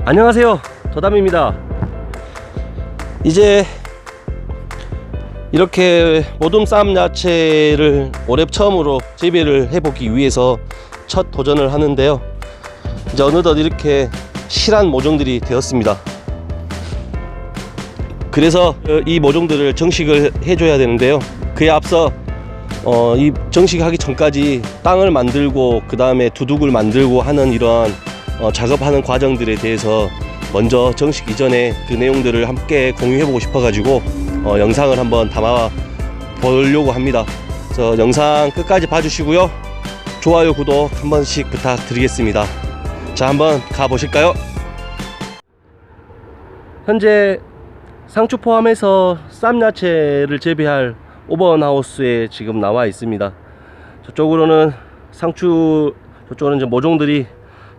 안녕하세요, 더담입니다. 이제 이렇게 모둠 쌈 야채를 올해 처음으로 재배를 해보기 위해서 첫 도전을 하는데요, 이제 어느덧 이렇게 실한 모종들이 되었습니다. 그래서 이 모종들을 정식을 해줘야 되는데요, 그에 앞서 이 정식하기 전까지 땅을 만들고 그 다음에 두둑을 만들고 하는 이러한 작업하는 과정들에 대해서 먼저 정식 이전에 그 내용들을 함께 공유해보고 싶어가지고 영상을 한번 담아 보려고 합니다. 그래서 영상 끝까지 봐주시고요, 좋아요 구독 한 번씩 부탁드리겠습니다. 자, 한번 가보실까요? 현재 상추 포함해서 쌈야채를 재배할 오번하우스에 지금 나와 있습니다. 저쪽으로는 상추, 저쪽으로는 이제 모종들이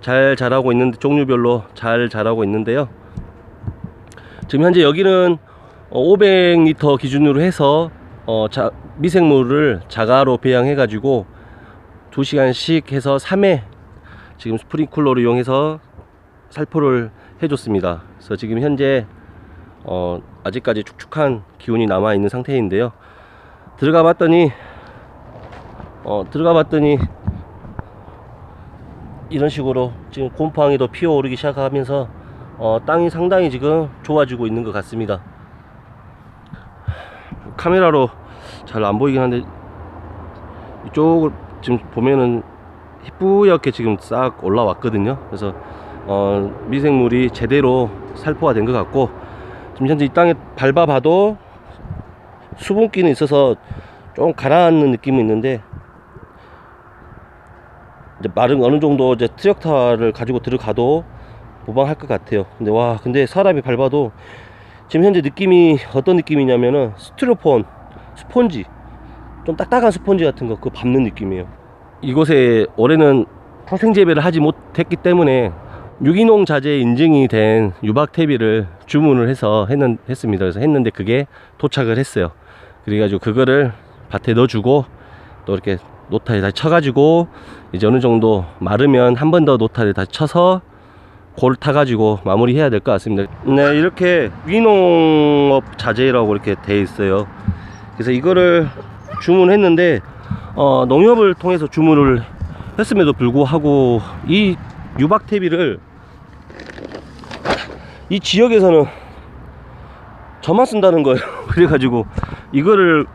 잘 자라고 있는데, 종류별로 잘 자라고 있는데요, 지금 현재 여기는 500리터 기준으로 해서 미생물을 자가로 배양해 가지고 2시간씩 해서 3회 지금 스프링클러를 이용해서 살포를 해줬습니다. 그래서 지금 현재 아직까지 축축한 기운이 남아 있는 상태인데요, 들어가 봤더니 이런 식으로 지금 곰팡이도 피어오르기 시작하면서 땅이 상당히 지금 좋아지고 있는 것 같습니다. 카메라로 잘 안 보이긴 한데 이쪽을 지금 보면은 희뿌옇게 지금 싹 올라왔거든요. 그래서 미생물이 제대로 살포가 된 것 같고, 지금 현재 이 땅에 밟아봐도 수분기는 있어서 좀 가라앉는 느낌이 있는데, 이제 말은 어느 정도 이제 트랙터를 가지고 들어가도 무방할 것 같아요. 근데 사람이 밟아도 지금 현재 느낌이 어떤 느낌이냐면은 스티로폼 스폰지, 좀 딱딱한 스폰지 같은 거 그거 밟는 느낌이에요. 이곳에 올해는 토생 재배를 하지 못했기 때문에 유기농 자재 인증이 된 유박 퇴비를 주문을 해서 했습니다. 그래서 했는데 그게 도착을 했어요. 그래가지고 그거를 밭에 넣어주고 또 이렇게 노타에 다시 쳐가지고 이제 어느 정도 마르면 한 번 더 노타를 다시 쳐서 골 타가지고 마무리 해야 될 것 같습니다. 네, 이렇게 유기농업 자재라고 이렇게 돼 있어요. 그래서 이거를 주문했는데 농협을 통해서 주문을 했음에도 불구하고 이 유박 퇴비를 이 지역에서는 저만 쓴다는 거예요. 그래가지고 이거를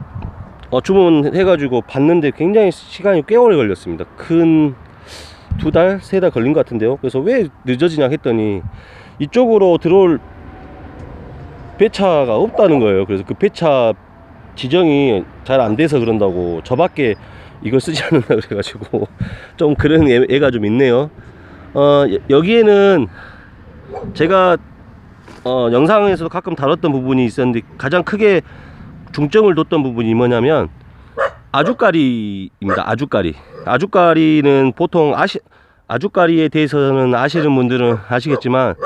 주문해가지고 봤는데 굉장히 시간이 꽤 오래 걸렸습니다. 큰 2달, 3달 걸린 것 같은데요. 그래서 왜 늦어지냐 했더니 이쪽으로 들어올 배차가 없다는 거예요. 그래서 그 배차 지정이 잘 안 돼서 그런다고, 저밖에 이걸 쓰지 않는다 그래가지고 좀 그런 애가 좀 있네요. 여기에는 제가 영상에서도 가끔 다뤘던 부분이 있었는데, 가장 크게 중점을 뒀던 부분이 뭐냐면 아주까리입니다. 아주까리는 보통 아주까리에 대해서는 아시는 분들은 아시겠지만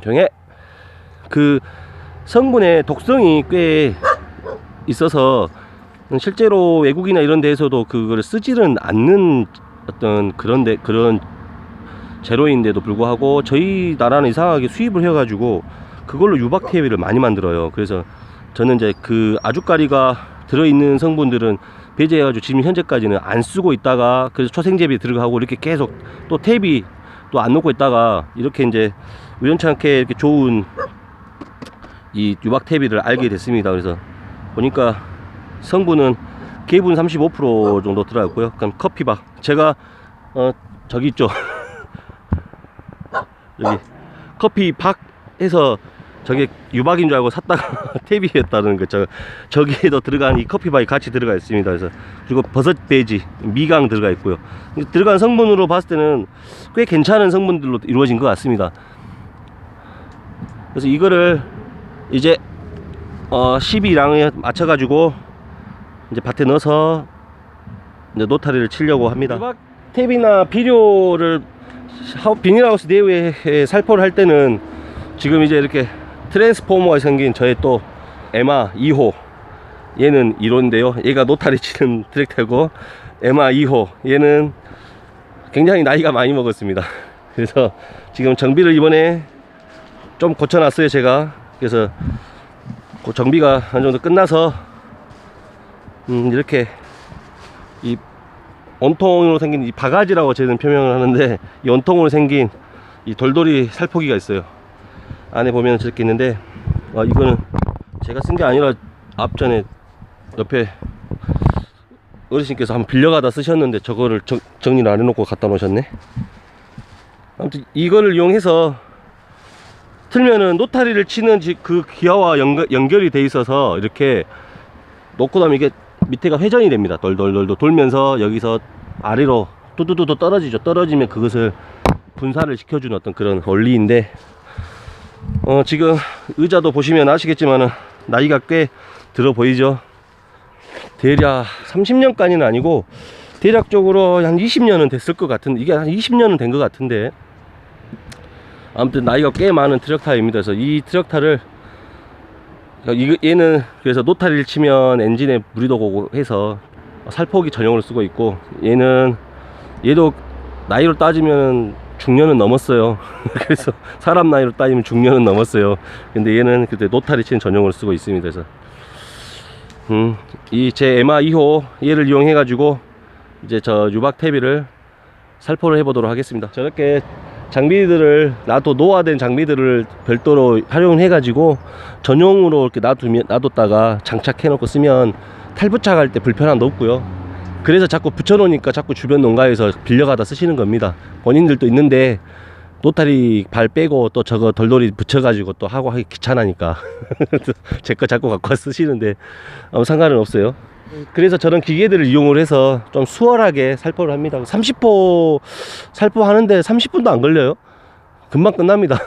조용해, 그 성분의 독성이 꽤 있어서 실제로 외국이나 이런 데에서도 그걸 쓰지는 않는 어떤 그런 재료인데도 불구하고 저희 나라는 이상하게 수입을 해가지고 그걸로 유박 퇴비를 많이 만들어요. 그래서 저는 이제 그 아주까리가 들어있는 성분들은 배제해가지고 지금 현재까지는 안 쓰고 있다가, 그래서 초생재배 들어가고 이렇게 계속 또 퇴비 또 안 넣고 있다가 이렇게 이제 우연찮게 이렇게 좋은 이 유박 퇴비를 알게 됐습니다. 그래서 보니까 성분은 개분 35% 정도 들어갔고요. 그럼 커피박, 제가 저기 있죠 여기 커피박 해서 저게 유박인 줄 알고 샀다가 퇴비였다는 거, 저기에도 들어간 이 커피박이 같이 들어가 있습니다. 그래서 그리고 버섯 배지, 미강 들어가 있고요. 들어간 성분으로 봤을 때는 꽤 괜찮은 성분들로 이루어진 것 같습니다. 그래서 이거를 이제 12랑에 맞춰 가지고 이제 밭에 넣어서 이제 노타리를 치려고 합니다. 유박 퇴비나 비료를 비닐하우스 내외에 살포를 할 때는 지금 이제 이렇게 트랜스포머가 생긴 저의 또 에마 2호, 얘는 1호인데요 얘가 노타리 치는 트랙터고, 에마 2호 얘는 굉장히 나이가 많이 먹었습니다. 그래서 지금 정비를 이번에 좀 고쳐놨어요 제가. 그래서 그 정비가 어느 정도 끝나서 이렇게 이 원통으로 생긴 이 바가지라고 저는 표명을 하는데, 이 원통으로 생긴 이 돌돌이 살포기가 있어요. 안에 보면 저렇게 있는데, 이거는 제가 쓴 게 아니라 앞전에 옆에 어르신께서 한번 빌려가다 쓰셨는데 저거를 정리를 안 해놓고 갖다 놓으셨네. 아무튼 이거를 이용해서 틀면은 노타리를 치는 그 기아와 연결이 돼 있어서 이렇게 놓고 나면 이게 밑에가 회전이 됩니다. 돌돌돌돌 돌면서 여기서 아래로 뚜두두두 떨어지죠. 떨어지면 그것을 분사를 시켜주는 어떤 그런 원리인데, 지금 의자도 보시면 아시겠지만은 나이가 꽤 들어 보이죠. 대략 30년까지는 아니고 대략적으로 한 20년은 됐을 것 같은데, 이게 한 20년은 된 것 같은데, 아무튼 나이가 꽤 많은 트럭타입니다. 그래서 이 트럭타를 얘는 그래서 노타리를 치면 엔진에 물이 도고 해서 살포기 전용으로 쓰고 있고, 얘도 나이로 따지면 중년은 넘었어요. 그래서 사람 나이로 따지면 중년은 넘었어요. 근데 얘는 그때 노타리 치는 전용으로 쓰고 있습니다. 그래서 이 제 에마 2호 얘를 이용해 가지고 이제 저 유박 태비를 살포를 해 보도록 하겠습니다. 저렇게 장비들을 노화된 장비들을 별도로 활용해 가지고 전용으로 이렇게 놔뒀다가 장착해 놓고 쓰면 탈부착할 때 불편함도 없고요. 그래서 자꾸 붙여 놓으니까 자꾸 주변 농가에서 빌려가다 쓰시는 겁니다. 본인들도 있는데 노타리 발 빼고 또 저거 돌돌이 붙여가지고 또 하고 하기 귀찮으니까 제 거 자꾸 갖고 와 쓰시는데 아무 상관은 없어요. 그래서 저런 기계들을 이용을 해서 좀 수월하게 살포를 합니다. 30호 살포 하는데 30분도 안 걸려요. 금방 끝납니다.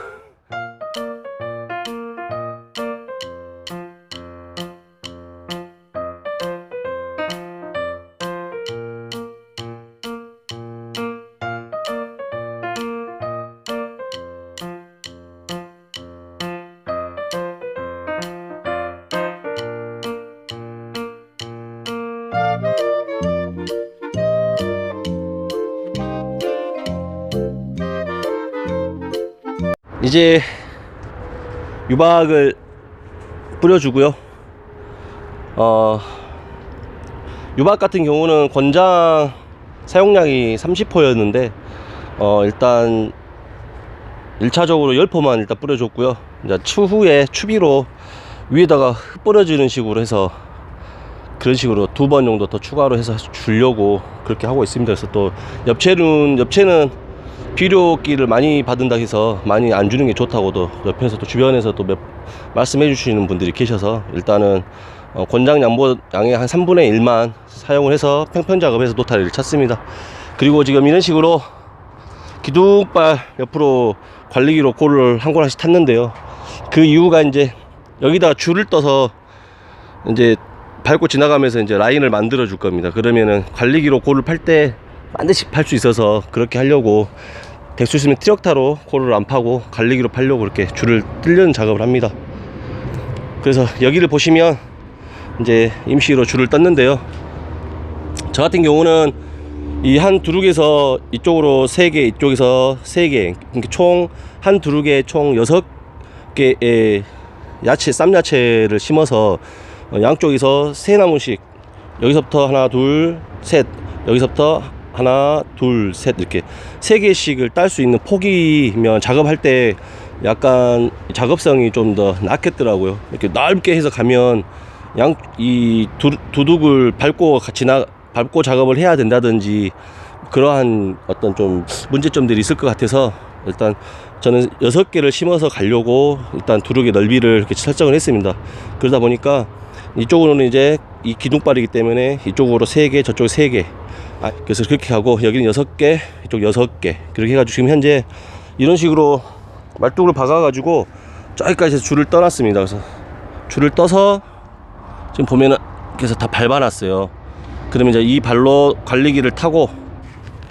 이제 유박을 뿌려주고요. 유박 같은 경우는 권장 사용량이 30호였는데 일단 1차적으로 10호만 일단 뿌려줬고요. 이제 추후에 추비로 위에다가 뿌려주는 식으로 해서 그런 식으로 2번 정도 더 추가로 해서 주려고 그렇게 하고 있습니다. 그래서 또 엽채는 비료기를 많이 받는다 해서 많이 안 주는 게 좋다고도 옆에서 또 주변에서 또 말씀해 주시는 분들이 계셔서 일단은 권장 양의 한 3분의 1만 사용을 해서 평평 작업해서 노타리를 쳤습니다. 그리고 지금 이런 식으로 기둥발 옆으로 관리기로 골을 한 골씩 탔는데요. 그 이유가 이제 여기다 줄을 떠서 이제 밟고 지나가면서 이제 라인을 만들어 줄 겁니다. 그러면은 관리기로 골을 팔 때 반드시 팔 수 있어서 그렇게 하려고 될 수 있으면 트럭타로 골을 안 파고 관리기로 팔려고 그렇게 줄을 뜰려는 작업을 합니다. 그래서 여기를 보시면 이제 임시로 줄을 떴는데요. 저 같은 경우는 이 한 두룩에서 이쪽으로 3개, 이쪽에서 3개, 총 한 두룩에 총 6개의 야채, 쌈야채를 심어서 양쪽에서 3나무씩, 여기서부터 하나 둘 셋, 여기서부터 하나 둘 셋, 이렇게 3개씩을 딸 수 있는 폭이면 작업할 때 약간 작업성이 좀 더 낫겠더라고요. 이렇게 넓게 해서 가면 이 두둑을 밟고 작업을 해야 된다든지 그러한 어떤 좀 문제점들이 있을 것 같아서 일단 저는 6개를 심어서 가려고 일단 두둑의 넓이를 이렇게 설정을 했습니다. 그러다 보니까 이쪽으로는 이제 이 기둥발이기 때문에 이쪽으로 3개, 저쪽에 3개, 그래서 그렇게 하고 여기는 6개, 이쪽 6개, 그렇게 해가지고 지금 현재 이런 식으로 말뚝을 박아가지고 저기까지 줄을 떠놨습니다. 그래서 줄을 떠서 지금 보면은 그래서 다 밟아놨어요. 그러면 이제 이 발로 관리기를 타고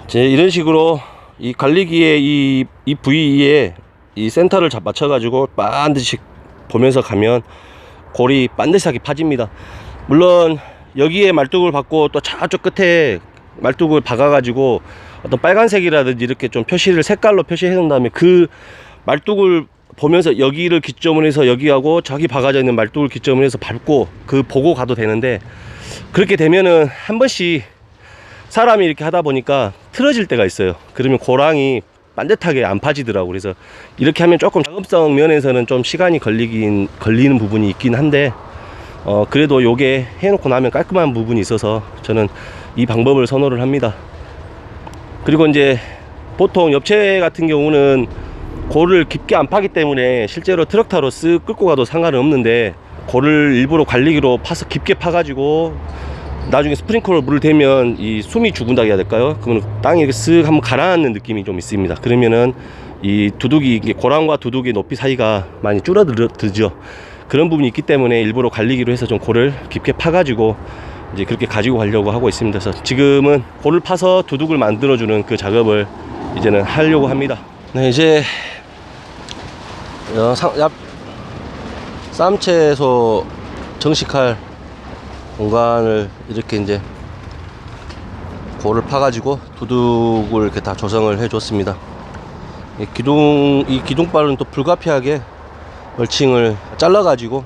이제 이런 식으로 이 관리기의 이 부위에 이 센터를 맞춰가지고 반드시 보면서 가면 골이 반드시하게 파집니다. 물론 여기에 말뚝을 박고 또 저쪽 끝에 말뚝을 박아가지고 어떤 빨간색이라든지 이렇게 좀 표시를 색깔로 표시해 놓은 다음에 그 말뚝을 보면서 여기를 기점으로 해서 여기하고 저기 박아져 있는 말뚝을 기점으로 해서 밟고 그 보고 가도 되는데, 그렇게 되면은 한 번씩 사람이 이렇게 하다 보니까 틀어질 때가 있어요. 그러면 고랑이 반듯하게 안 파지더라고. 그래서 이렇게 하면 조금 작업성 면에서는 좀 시간이 걸리는 부분이 있긴 한데, 그래도 요게 해놓고 나면 깔끔한 부분이 있어서 저는 이 방법을 선호를 합니다. 그리고 이제 보통 엽채 같은 경우는 골을 깊게 안 파기 때문에 실제로 트럭타로 쓱 끌고 가도 상관은 없는데, 골을 일부러 관리기로 파서 깊게 파가지고 나중에 스프링클러 물을 대면 이 숨이 죽은다 해야 될까요? 그러면 땅에 이렇게 쓱 한번 가라앉는 느낌이 좀 있습니다. 그러면은 이 두둑이, 고랑과 두둑의 높이 사이가 많이 줄어들죠. 그런 부분이 있기 때문에 일부러 관리기로 해서 좀 골을 깊게 파가지고 이제 그렇게 가지고 가려고 하고 있습니다. 그래서 지금은 골을 파서 두둑을 만들어주는 그 작업을 이제는 하려고 합니다. 네, 이제 쌈채소 정식할 공간을 이렇게 이제 골을 파가지고 두둑을 이렇게 다 조성을 해 줬습니다. 이 기둥발은 또 불가피하게 멀칭을 잘라 가지고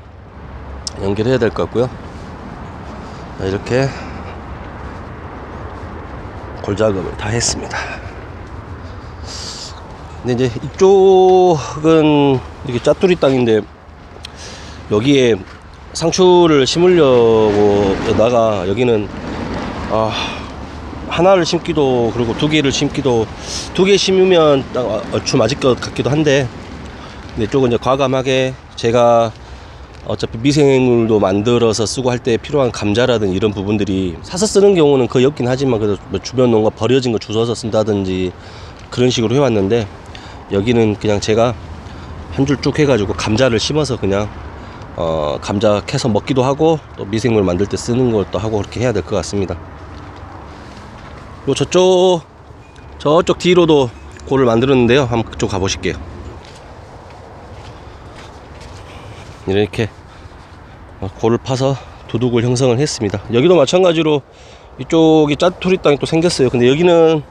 연결해야 될 것 같고요. 이렇게 골 작업을 다 했습니다. 근데 이제 이쪽은 이렇게 짜투리 땅인데, 여기에 상추를 심으려고 다가 여기는 하나를 심기도, 그리고 두 개를 심기도, 두 개 심으면 얼추 맞을 것 같기도 한데, 근데 이쪽은 이제 과감하게 제가 어차피 미생물도 만들어서 쓰고 할 때 필요한 감자라든지 이런 부분들이 사서 쓰는 경우는 거의 없긴 하지만, 그래도 뭐 주변 농가 버려진 거 주워서 쓴다든지 그런 식으로 해왔는데, 여기는 그냥 제가 한 줄 쭉 해가지고 감자를 심어서 그냥 감자 캐서 먹기도 하고 또 미생물 만들 때 쓰는 것도 하고 그렇게 해야 될 것 같습니다. 요 저쪽 뒤로도 골을 만들었는데요. 한번 그쪽 가보실게요. 이렇게 골을 파서 두둑을 형성을 했습니다. 여기도 마찬가지로 이쪽이 짜투리 땅이 또 생겼어요. 근데 여기는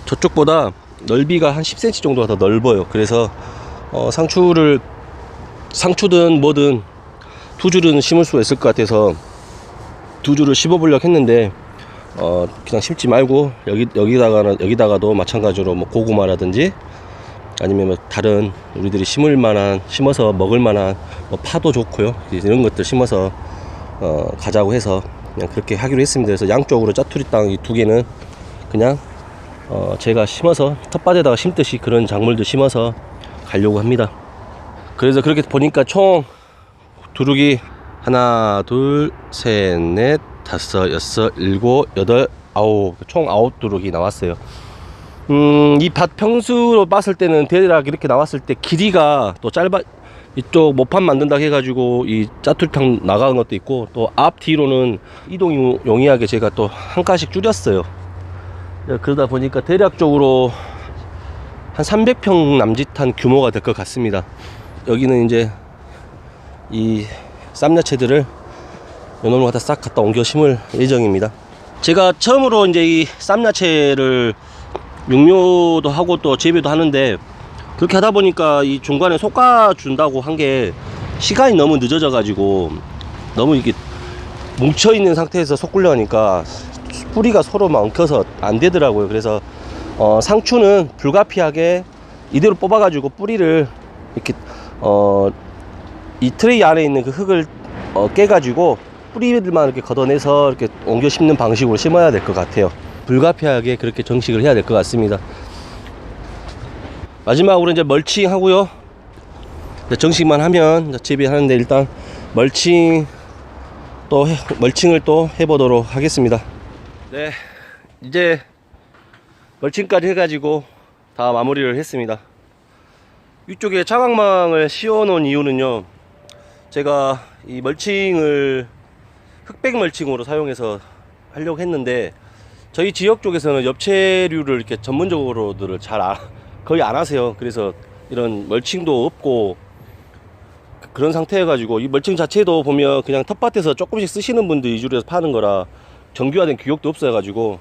저쪽보다 넓이가 한 10cm 정도가 더 넓어요. 그래서 상추든 뭐든 두 줄은 심을 수가 있을 것 같아서 두 줄을 심어 보려고 했는데, 그냥 심지 말고 여기다가도 마찬가지로 뭐 고구마라든지 아니면 뭐 다른 우리들이 심어서 먹을 만한 뭐 파도 좋고요, 이런 것들 심어서 가자고 해서 그냥 그렇게 하기로 했습니다. 그래서 양쪽으로 짜투리 땅 이 두 개는 그냥 제가 심어서 텃밭에다가 심듯이 그런 작물들 심어서 가려고 합니다. 그래서 그렇게 보니까 총 두둑이 하나, 둘, 셋, 넷, 다섯, 여섯, 일곱, 여덟, 아홉, 총 9두둑이 나왔어요. 이 밭 평수로 봤을 때는 대략 이렇게 나왔을 때 길이가 또 이쪽 모판 만든다 해가지고 이 짜투리탕 나가는 것도 있고, 또 앞 뒤로는 이동이 용이하게 제가 또 한 칸씩 줄였어요. 그러다 보니까 대략적으로 한 300평 남짓한 규모가 될 것 같습니다. 여기는 이제 이 쌈야채들을 요놈을 갖다 싹 갖다 옮겨 심을 예정입니다. 제가 처음으로 이제 이 쌈야채를 육묘도 하고 또 재배도 하는데, 그렇게 하다 보니까 이 중간에 솎아준다고 한 게 시간이 너무 늦어져 가지고 너무 이게 뭉쳐있는 상태에서 솎으려 하니까 뿌리가 서로 막 엉켜서 안 되더라고요. 그래서 상추는 불가피하게 이대로 뽑아 가지고 뿌리를 이렇게 이 트레이 안에 있는 그 흙을 깨 가지고 뿌리들만 이렇게 걷어내서 이렇게 옮겨 심는 방식으로 심어야 될 것 같아요. 불가피하게 그렇게 정식을 해야 될 것 같습니다. 마지막으로 이제 멀칭 하고요. 정식만 하면 재배하는데, 일단 멀칭을 또 해보도록 하겠습니다. 네, 이제 멀칭까지 해가지고 다 마무리를 했습니다. 이쪽에 차광망을 씌워 놓은 이유는요, 제가 이 멀칭을 흑백 멀칭으로 사용해서 하려고 했는데, 저희 지역 쪽에서는 엽채류를 이렇게 전문적으로들 거의 안 하세요. 그래서 이런 멀칭도 없고 그런 상태여가지고, 이 멀칭 자체도 보면 그냥 텃밭에서 조금씩 쓰시는 분들 위주로 해서 파는 거라 정교화된 규격도 없어가지고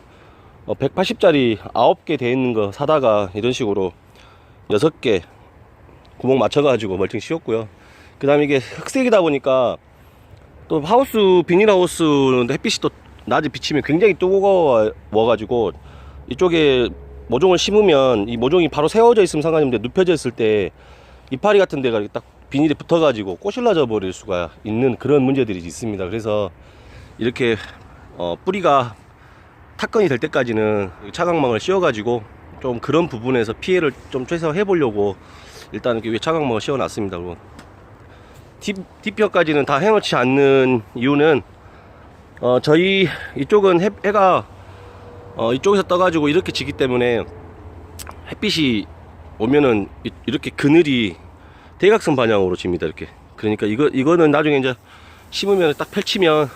180짜리 9개 돼 있는 거 사다가 이런 식으로 6개 구멍 맞춰가지고 멀칭 씌웠고요. 그 다음에 이게 흑색이다 보니까 또 하우스, 비닐하우스는 햇빛이 또 낮에 비치면 굉장히 뜨거워가지고 이쪽에 모종을 심으면 이 모종이 바로 세워져 있으면 상관이 없는데 눕혀져 있을 때 이파리 같은 데가 딱 비닐에 붙어가지고 꼬실라져 버릴 수가 있는 그런 문제들이 있습니다. 그래서 이렇게 뿌리가 타건이 될 때까지는 차광망을 씌워가지고 좀 그런 부분에서 피해를 좀 최소화해 보려고 일단 이렇게 위에 차광망을 씌워 놨습니다. 그리고 뒷뼈까지는 다 해놓지 않는 이유는 저희 이쪽은 해가 이쪽에서 떠가지고 이렇게 지기 때문에 햇빛이 오면은 이렇게 그늘이 대각선 방향으로 집니다. 이렇게. 그러니까 이거는 나중에 이제 심으면 딱 펼치면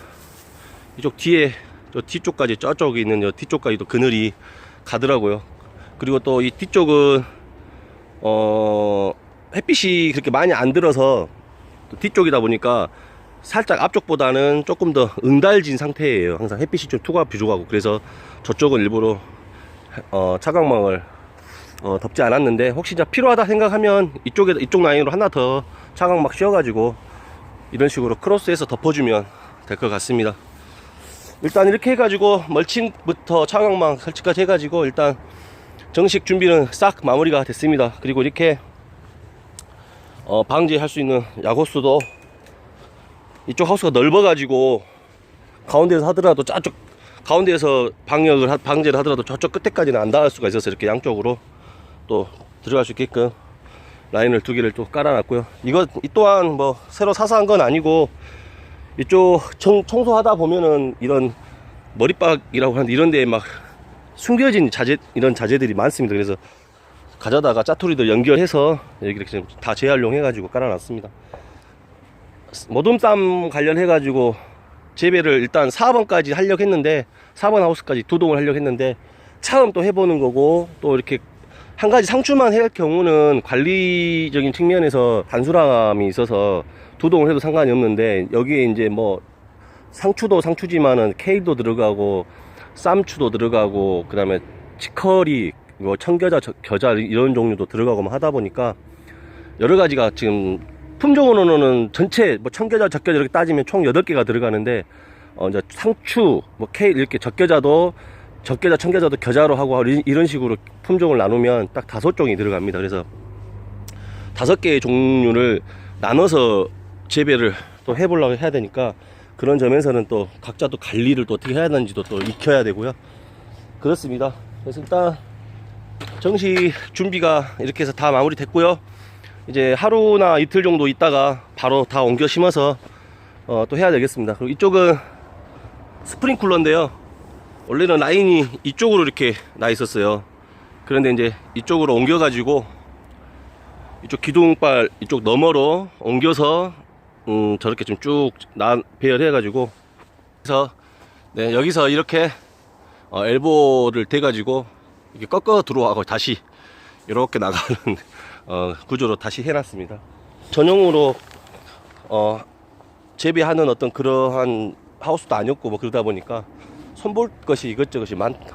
이쪽 뒤에 저 뒤쪽까지 저쪽에 있는 저 뒤쪽까지도 그늘이 가더라고요. 그리고 또 이 뒤쪽은 햇빛이 그렇게 많이 안 들어서 뒤쪽이다 보니까 살짝 앞쪽보다는 조금 더 응달진 상태예요. 항상 햇빛이 좀 투과 부족하고. 그래서 저쪽은 일부러 차광망을 덮지 않았는데, 혹시 필요하다 생각하면 이쪽 라인으로 하나 더 차광막 씌워가지고 이런 식으로 크로스해서 덮어주면 될 것 같습니다. 일단 이렇게 해가지고 멀칭부터 차광망 설치까지 해가지고 일단 정식 준비는 싹 마무리가 됐습니다. 그리고 이렇게 방지할 수 있는 야고수도 이쪽 하우스가 넓어가지고 가운데에서 하더라도 저쪽 가운데에서 방제를 하더라도 저쪽 끝에까지는 안 닿을 수가 있어서 이렇게 양쪽으로 또 들어갈 수 있게끔 라인을 2개를 또 깔아놨고요. 이 또한 뭐 새로 사서 한 건 아니고 이쪽 청소하다 보면은 이런 머리박이라고 하는데 이런 데에 막 숨겨진 이런 자재들이 많습니다. 그래서 가져다가 짜투리들 연결해서 여기 이렇게 지금 다 재활용해가지고 깔아놨습니다. 모둠쌈 관련해가지고 재배를 일단 4번까지 하려고 했는데 4번 하우스까지 2동을 하려고 했는데 처음 또 해보는 거고, 또 이렇게 한 가지 상추만 할 경우는 관리적인 측면에서 단순함이 있어서 2동을 해도 상관이 없는데, 여기에 이제 뭐 상추도 상추지만은 케일도 들어가고 쌈추도 들어가고 그 다음에 치커리, 뭐 청겨자, 겨자 이런 종류도 들어가고 하다 보니까 여러 가지가 지금 품종으로는 전체 뭐 청겨자, 적겨자 이렇게 따지면 총 8개가 들어가는데 이제 상추, 뭐 케일 이렇게 적겨자도 적겨자, 청겨자도 겨자로 하고 이런 식으로 품종을 나누면 딱 5종이 들어갑니다. 그래서 5개의 종류를 나눠서 재배를 또 해보려고 해야 되니까 그런 점에서는 또 각자 또 관리를 또 어떻게 해야 되는지도 또 익혀야 되고요. 그렇습니다. 그래서 일단 정식 준비가 이렇게 해서 다 마무리 됐고요. 이제 하루나 이틀 정도 있다가 바로 다 옮겨 심어서 또 해야 되겠습니다. 그리고 이쪽은 스프링쿨러인데요. 원래는 라인이 이쪽으로 이렇게 나 있었어요. 그런데 이제 이쪽으로 옮겨 가지고 이쪽 기둥발 이쪽 너머로 옮겨서 저렇게 좀 쭉 배열해 가지고, 그래서 네, 여기서 이렇게 엘보를 대 가지고 이렇게 꺾어 들어와고 다시 이렇게 나가는 구조로 다시 해놨습니다. 전용으로 재배하는 어떤 그러한 하우스도 아니었고 뭐 그러다 보니까 손볼 것이 이것저것이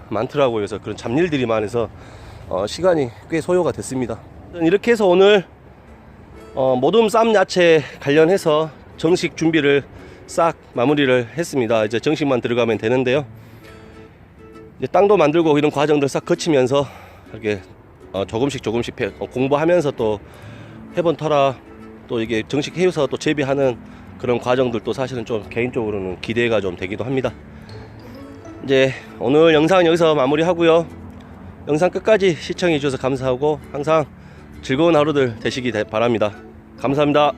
많더라고요. 그래서 그런 잡일들이 많아서 시간이 꽤 소요가 됐습니다. 이렇게 해서 오늘 모둠 쌈 야채 관련해서 정식 준비를 싹 마무리를 했습니다. 이제 정식만 들어가면 되는데요. 이제 땅도 만들고 이런 과정들 싹 거치면서 이렇게 조금씩 공부하면서 또 해본 터라 또 이게 정식 해서 또 재배하는 그런 과정들도 사실은 좀 개인적으로는 기대가 좀 되기도 합니다. 이제 오늘 영상은 여기서 마무리하고요. 영상 끝까지 시청해 주셔서 감사하고 항상 즐거운 하루들 되시기 바랍니다. 감사합니다.